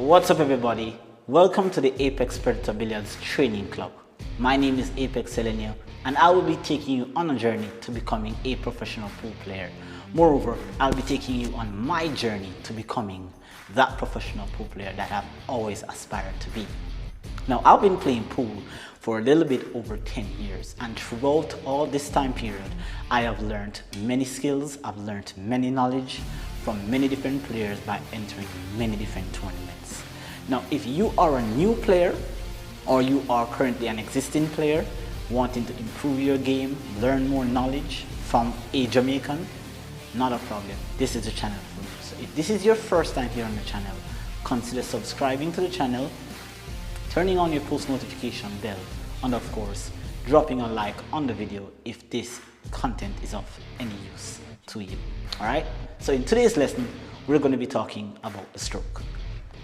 What's up everybody? Welcome to the Apex Predator Billiards Training Club. My name is Apex Selenio and I will be taking you on a journey to becoming a professional pool player. Moreover, I'll be taking you on my journey to becoming that professional pool player that I've always aspired to be. Now, I've been playing pool for a little bit over 10 years, and throughout all this time period, I have learned many skills, I've learned many knowledge from many different players by entering many different tournaments. Now, if you are a new player or you are currently an existing player wanting to improve your game, learn more knowledge from a Jamaican, not a problem. This is the channel for you. So if this is your first time here on the channel, consider subscribing to the channel, turning on your post notification bell, and of course, dropping a like on the video if this content is of any use to you. Alright, so in today's lesson, we're going to be talking about the stroke.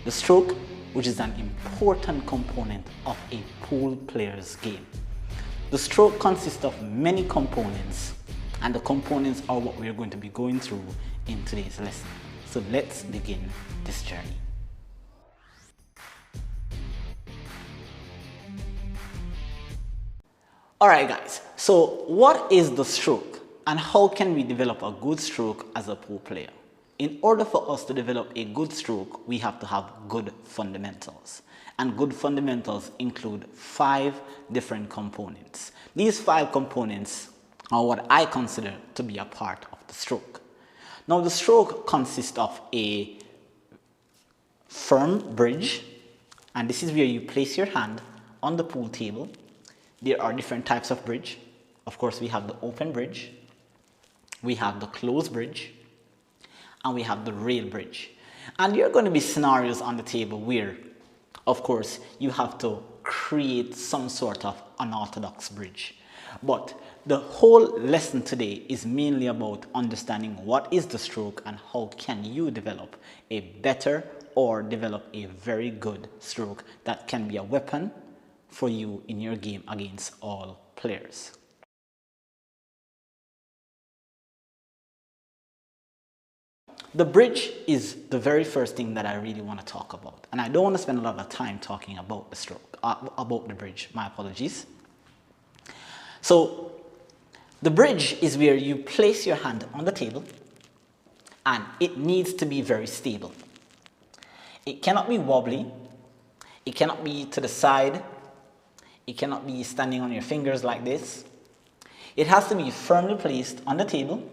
The stroke, which is an important component of a pool player's game. The stroke consists of many components, and the components are what we're going to be going through in today's lesson. So let's begin this journey. Alright guys, so what is the stroke and how can we develop a good stroke as a pool player? In order for us to develop a good stroke, we have to have good fundamentals. And good fundamentals include 5 different components. These 5 components are what I consider to be a part of the stroke. Now the stroke consists of a firm bridge, and this is where you place your hand on the pool table. There are different types of bridge. Of course, we have the open bridge, we have the closed bridge, and we have the rail bridge. And there are going to be scenarios on the table where, of course, you have to create some sort of unorthodox bridge. But the whole lesson today is mainly about understanding what is the stroke and how can you develop a better or develop a very good stroke that can be a weapon for you in your game against all players. The bridge is the very first thing that I really want to talk about, and I don't want to spend a lot of time talking about the stroke, about the bridge, my apologies. So the bridge is where you place your hand on the table and it needs to be very stable. It cannot be wobbly, it cannot be to the side, it cannot be standing on your fingers like this. It has to be firmly placed on the table,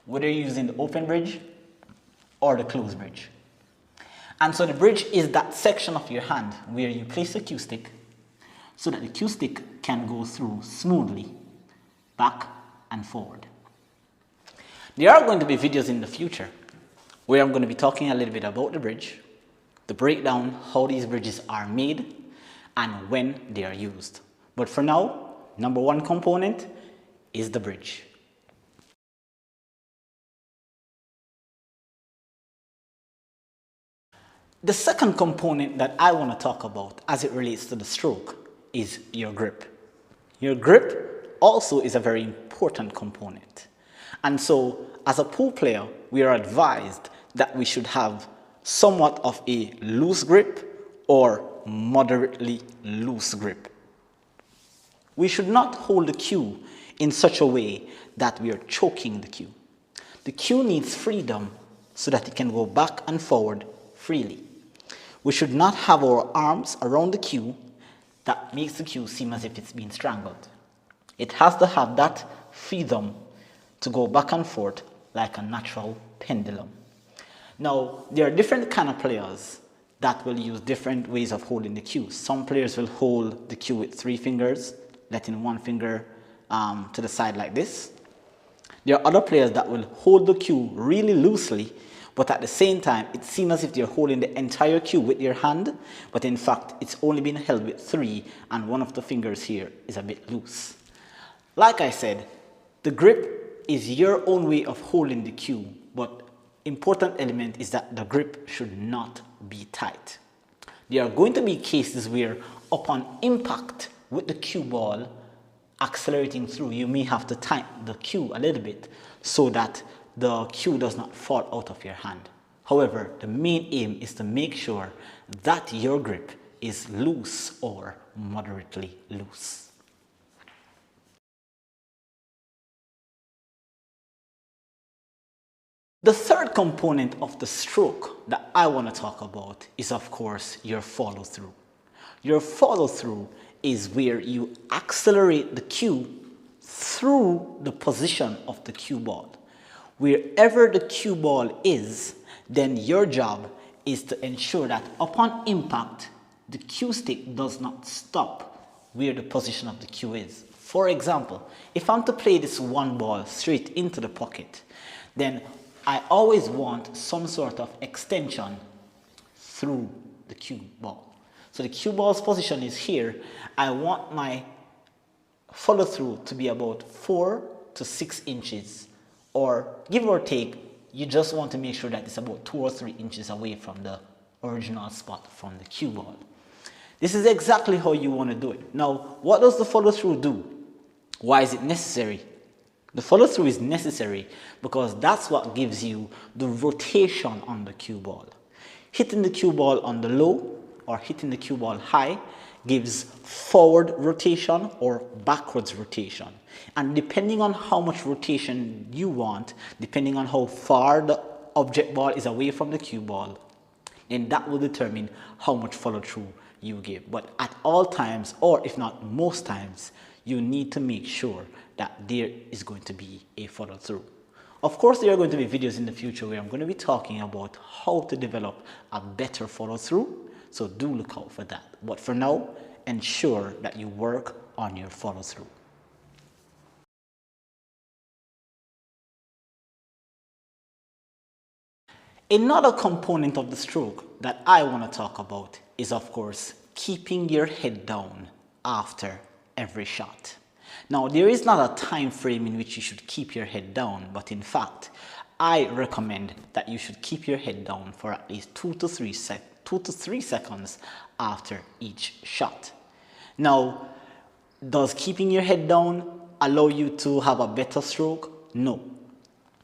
whether you're using the open bridge or the closed bridge. And so the bridge is that section of your hand where you place the cue stick so that the cue stick can go through smoothly, back and forward. There are going to be videos in the future where I'm going to be talking a little bit about the bridge, the breakdown, how these bridges are made, and when they are used. But for now, number 1 component is the bridge. The second component that I want to talk about as it relates to the stroke is your grip. Your grip also is a very important component. And so as a pool player, we are advised that we should have somewhat of a loose grip or moderately loose grip. We should not hold the cue in such a way that we are choking the cue. The cue needs freedom so that it can go back and forward freely. We should not have our arms around the cue that makes the cue seem as if it's being strangled. It has to have that freedom to go back and forth like a natural pendulum. Now, there are different kind of players that will use different ways of holding the cue. Some players will hold the cue with 3 fingers, letting 1 finger to the side like this. There are other players that will hold the cue really loosely, but at the same time, it seems as if they're holding the entire cue with their hand, but in fact, it's only been held with 3, and one of the fingers here is a bit loose. Like I said, the grip is your own way of holding the cue, but important element is that the grip should not be tight. There are going to be cases where upon impact with the cue ball accelerating through, you may have to tighten the cue a little bit so that the cue does not fall out of your hand. However, the main aim is to make sure that your grip is loose or moderately loose. The third component of the stroke that I want to talk about is, of course, your follow through. Your follow through is where you accelerate the cue through the position of the cue ball. Wherever the cue ball is, then your job is to ensure that upon impact, the cue stick does not stop where the position of the cue is. For example, if I'm to play this one ball straight into the pocket, then I always want some sort of extension through the cue ball. So the cue ball's position is here. I want my follow through to be about 4 to 6 inches, or give or take, you just want to make sure that it's about 2 or 3 inches away from the original spot from the cue ball. This is exactly how you want to do it. Now, what does the follow through do? Why is it necessary? The follow through is necessary because that's what gives you the rotation on the cue ball. Hitting the cue ball on the low or hitting the cue ball high gives forward rotation or backwards rotation. And depending on how much rotation you want, depending on how far the object ball is away from the cue ball, then that will determine how much follow through you give. But at all times, or if not most times, you need to make sure that there is going to be a follow through. Of course, there are going to be videos in the future where I'm going to be talking about how to develop a better follow through. So do look out for that. But for now, ensure that you work on your follow through. Another component of the stroke that I want to talk about is, of course, keeping your head down after every shot. Now, there is not a time frame in which you should keep your head down, but in fact, I recommend that you should keep your head down for at least 2 to 3 seconds after each shot. Now, does keeping your head down allow you to have a better stroke? No.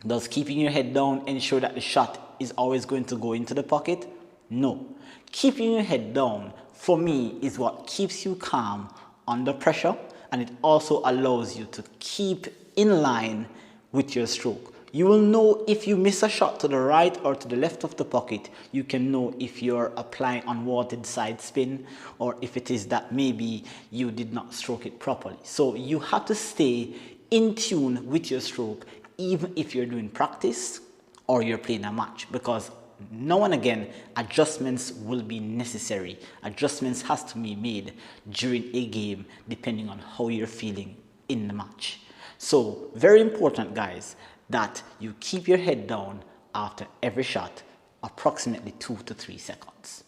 Does keeping your head down ensure that the shot is always going to go into the pocket? No. Keeping your head down, for me, is what keeps you calm under pressure, and it also allows you to keep in line with your stroke. You will know if you miss a shot to the right or to the left of the pocket. You can know if you're applying unwanted side spin or if it is that maybe you did not stroke it properly. So you have to stay in tune with your stroke even if you're doing practice or you're playing a match, because now and again adjustments will be necessary. Adjustments has to be made during a game depending on how you're feeling in the match. So very important, guys, that you keep your head down after every shot, approximately 2 to 3 seconds.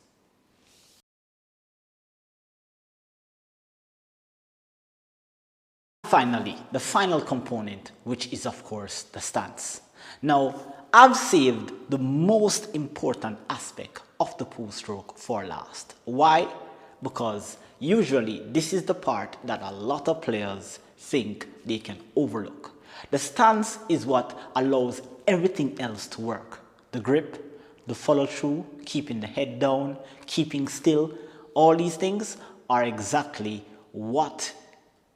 Finally, the final component, which is of course the stance. Now, I've saved the most important aspect of the pull stroke for last. Why? Because usually this is the part that a lot of players think they can overlook. The stance is what allows everything else to work. The grip, the follow through, keeping the head down, keeping still, all these things are exactly what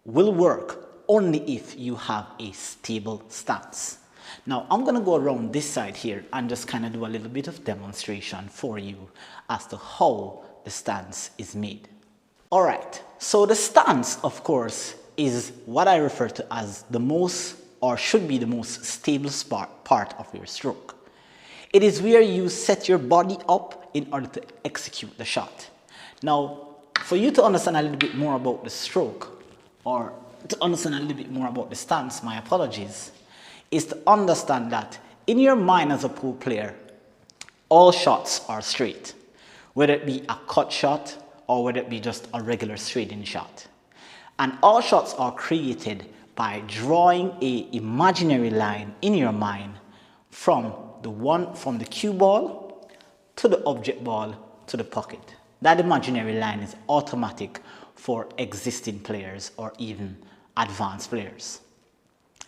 will work only if you have a stable stance. Now, I'm going to go around this side here and just kind of do a little bit of demonstration for you as to how the stance is made. All right, so the stance, of course, is what I refer to as the most, or should be the most stable part of your stroke. It is where you set your body up in order to execute the shot. Now, for you to understand a little bit more about the stroke, or to understand a little bit more about the stance, my apologies, is to understand that in your mind as a pool player, all shots are straight, whether it be a cut shot or whether it be just a regular straight in shot. And all shots are created by drawing an imaginary line in your mind from the cue ball to the object ball to the pocket. That imaginary line is automatic for existing players or even advanced players.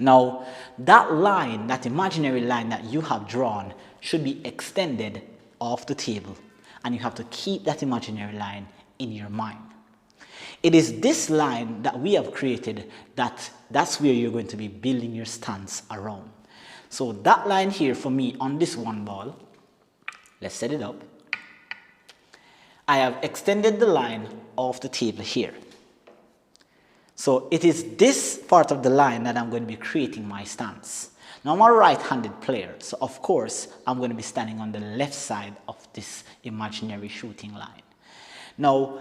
Now, that line, that imaginary line that you have drawn should be extended off the table, and you have to keep that imaginary line in your mind. It is this line that we have created that's where you're going to be building your stance around. So that line here for me on this one ball, let's set it up. I have extended the line off the table here. So it is this part of the line that I'm going to be creating my stance. Now I'm a right-handed player, so of course I'm going to be standing on the left side of this imaginary shooting line. Now,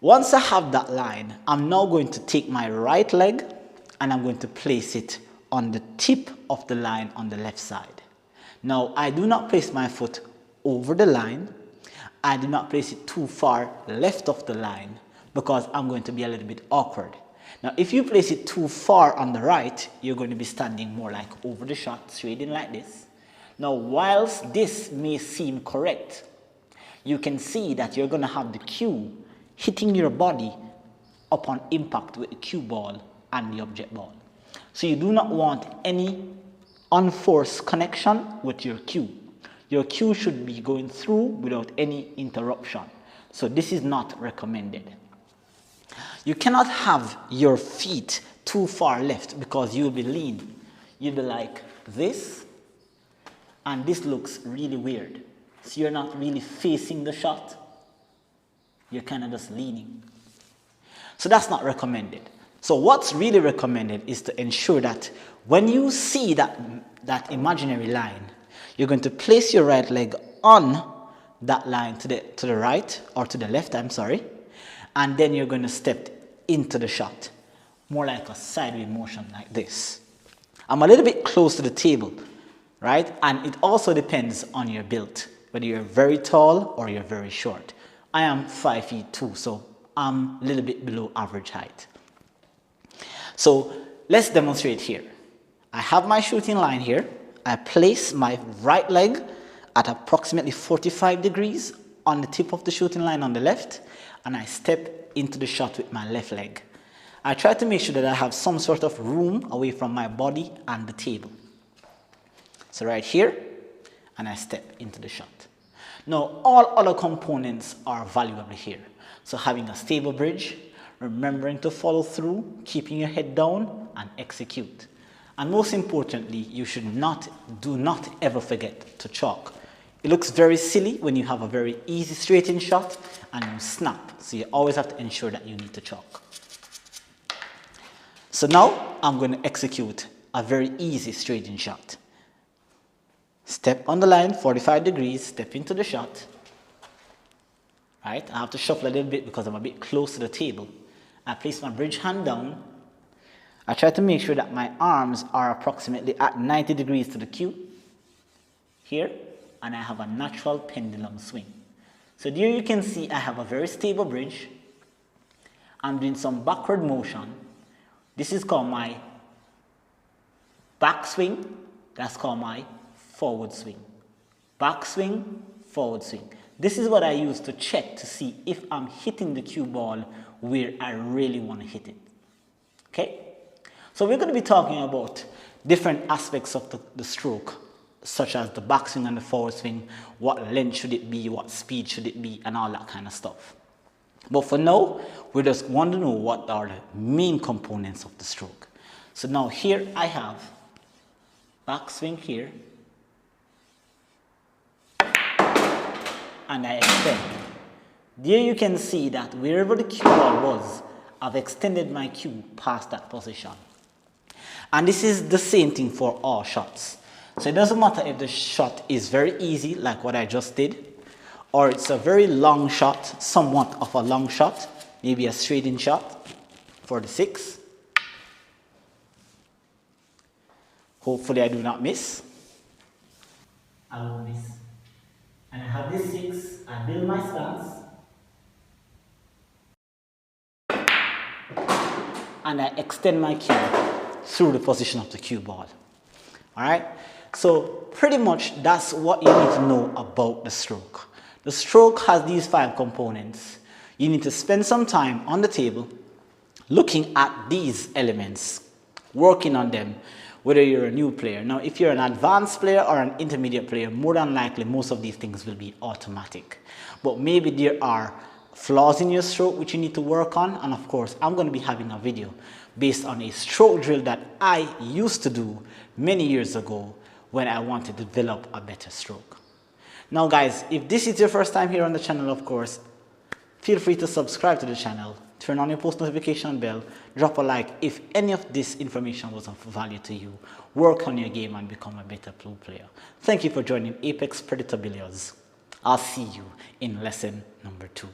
once I have that line, I'm now going to take my right leg and I'm going to place it on the tip of the line on the left side. Now, I do not place my foot over the line. I do not place it too far left of the line because I'm going to be a little bit awkward. Now, if you place it too far on the right, you're going to be standing more like over the shot, straight in like this. Now, whilst this may seem correct, you can see that you're going to have the cue hitting your body upon impact with the cue ball and the object ball. So you do not want any unforced connection with your cue. Your cue should be going through without any interruption. So this is not recommended. You cannot have your feet too far left because you'll be lean. You'll be like this, and this looks really weird. So you're not really facing the shot. You're kind of just leaning. So that's not recommended. So what's really recommended is to ensure that when you see that imaginary line, you're going to place your right leg on that line to the right, or to the left, I'm sorry, and then you're going to step into the shot, more like a sideways motion like this. I'm a little bit close to the table, right? And it also depends on your build, whether you're very tall or you're very short. I am 5'2", so I'm a little bit below average height. So let's demonstrate here. I have my shooting line here. I place my right leg at approximately 45 degrees on the tip of the shooting line on the left, and I step into the shot with my left leg. I try to make sure that I have some sort of room away from my body and the table. So right here, and I step into the shot. Now, all other components are valuable here. So having a stable bridge, remembering to follow through, keeping your head down, and execute. And most importantly, you do not ever forget to chalk. It looks very silly when you have a very easy straight-in shot and you snap. So you always have to ensure that you need to chalk. So now I'm going to execute a very easy straight-in shot. Step on the line, 45 degrees, step into the shot. Right? I have to shuffle a little bit because I'm a bit close to the table. I place my bridge hand down. I try to make sure that my arms are approximately at 90 degrees to the cue. Here. And I have a natural pendulum swing. So here you can see I have a very stable bridge. I'm doing some backward motion. This is called my back swing. That's called my forward swing. Back swing, forward swing. This is what I use to check to see if I'm hitting the cue ball where I really want to hit it. Okay? So we're going to be talking about different aspects of the stroke, such as the back swing and the forward swing, what length should it be, what speed should it be, and all that kind of stuff. But for now, we just want to know what are the main components of the stroke. So now here I have back swing here, and I extend. There you can see that wherever the cue ball was, I've extended my cue past that position. And this is the same thing for all shots. So it doesn't matter if the shot is very easy, like what I just did, or it's a very long shot, somewhat of a long shot, maybe a straight-in shot for the 6. Hopefully I do not miss. I won't miss. And I have this 6, I build my stance, and I extend my cue through the position of the cue ball. Alright? So pretty much that's what you need to know about the stroke. The stroke has these 5 components. You need to spend some time on the table looking at these elements, working on them. whether you're a new player. Now, if you're an advanced player or an intermediate player, more than likely, most of these things will be automatic. But maybe there are flaws in your stroke which you need to work on. And of course, I'm going to be having a video based on a stroke drill that I used to do many years ago when I wanted to develop a better stroke. Now guys, if this is your first time here on the channel, of course, feel free to subscribe to the channel, turn on your post notification bell, drop a like if any of this information was of value to you. Work on your game and become a better pool player. Thank you for joining Apex Predator Billiards. I'll see you in lesson number 2.